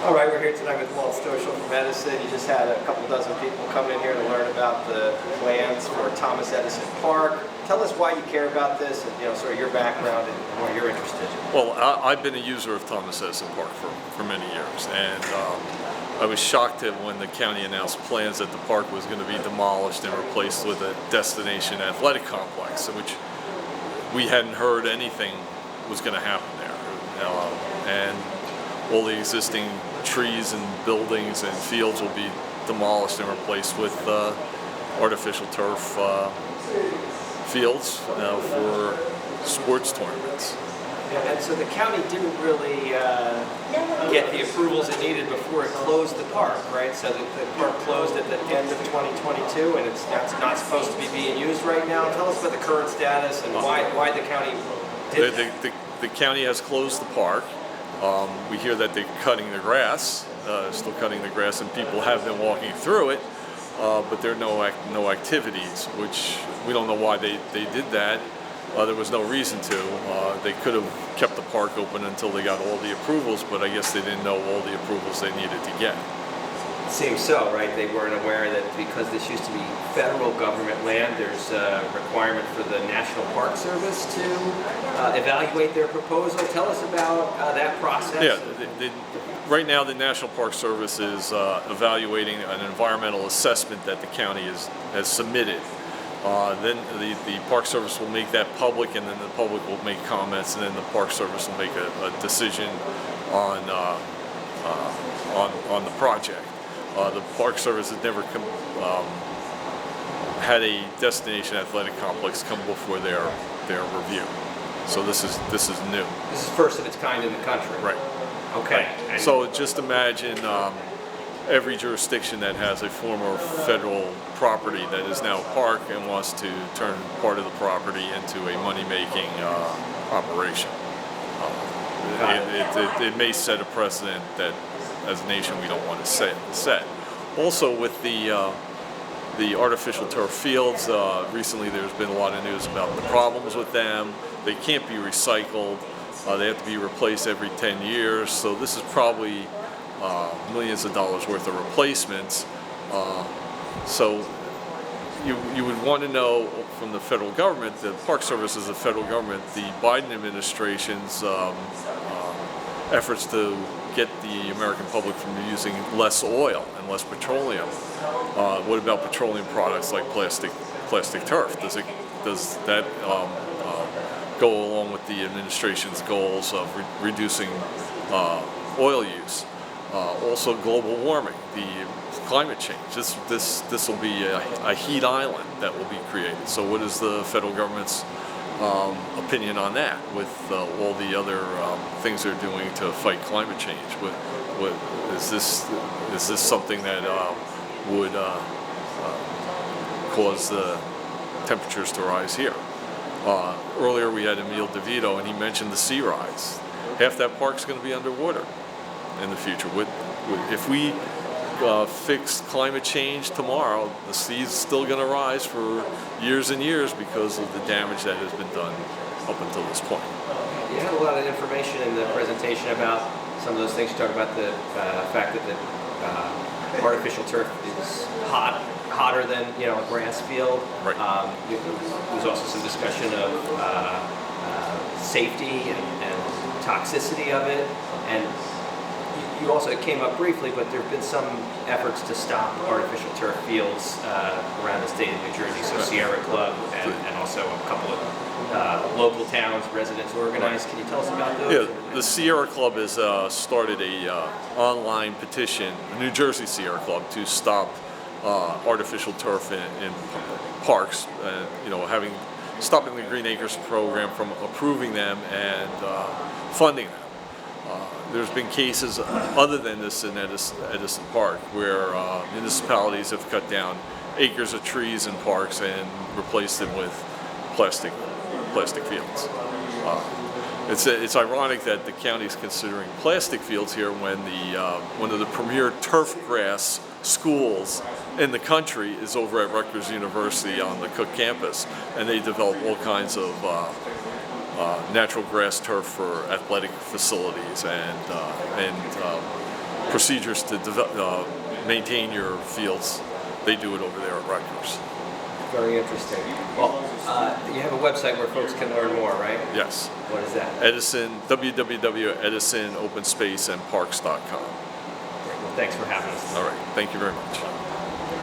All right, we're here tonight with Walt Stochel from Edison. You just had a couple dozen people come in here to learn about the plans for Thomas Edison Park. Tell us why you care about this and sort of your background and why you're interested. Well, I've been a user of Thomas Edison Park for many years, and I was shocked when the county announced plans that the park was going to be demolished and replaced with a destination athletic complex, which we hadn't heard anything was going to happen there. And all the existing trees and buildings and fields will be demolished and replaced with artificial turf fields for sports tournaments. And so the county didn't really get the approvals it needed before it closed the park, right? So the park closed at the end of 2022, and it's not supposed to be being used right now. Tell us about the current status and why the county did that. The county has closed the park. We hear that they're cutting the grass, still cutting the grass, and people have been walking through it, but there are no activities, which we don't know why they did that. There was no reason to. They could have kept the park open until they got all the approvals, but I guess they didn't know all the approvals they needed to get. Seems so, right? They weren't aware that because this used to be federal government land, there's a requirement for the National Park Service to evaluate their proposal. Tell us about that process. Yeah, right now the National Park Service is evaluating an environmental assessment that the county has submitted. Then the Park Service will make that public, and then the public will make comments, and then the Park Service will make a decision on the project. The Park Service has never had a destination athletic complex come before their review, so this is new. This is first of its kind in the country. Right. Okay. Right. So just imagine every jurisdiction that has a former federal property that is now a park and wants to turn part of the property into a money-making operation. It may set a precedent that, as a nation, we don't want to set. Also, with the artificial turf fields, recently there's been a lot of news about the problems with them. They can't be recycled. They have to be replaced every 10 years. So this is probably millions of dollars worth of replacements. So you would want to know from the federal government, the Park Service is the federal government, the Biden administration's efforts to get the American public from using less oil and less petroleum. What about petroleum products like plastic turf? Does that go along with the administration's goals of reducing oil use? Also, global warming, the climate change. This will be a heat island that will be created. So, what is the federal government's opinion on that, with all the other things they're doing to fight climate change? Is this something that would cause the temperatures to rise here? Earlier we had Emil DeVito, and he mentioned the sea rise. Half that park's going to be underwater in the future. If we fix climate change tomorrow, the sea's still going to rise for years and years because of the damage that has been done up until this point. You had a lot of information in the presentation about some of those things. You talked about the fact that the artificial turf is hotter than a grass field. Right. There's also some discussion of safety and toxicity of it, and you also, it came up briefly, but there have been some efforts to stop artificial turf fields around the state of New Jersey. So Sierra Club and also a couple of local towns, residents organized. Can you tell us about those? Yeah, the Sierra Club has started a online petition, the New Jersey Sierra Club, to stop artificial turf in parks. Stopping the Green Acres program from approving them and funding them. There's been cases other than this in Edison Park where municipalities have cut down acres of trees in parks and replaced them with plastic fields. It's ironic that the county is considering plastic fields here when one of the premier turf grass schools in the country is over at Rutgers University on the Cook campus, and they develop all kinds of natural grass turf for athletic facilities and procedures to maintain your fields, they do it over there at Rutgers. Very interesting. Well, you have a website where folks can learn more, right? Yes. What is that? Edison, www.edisonopenspaceandparks.com. Well, thanks for having us. All right. Thank you very much.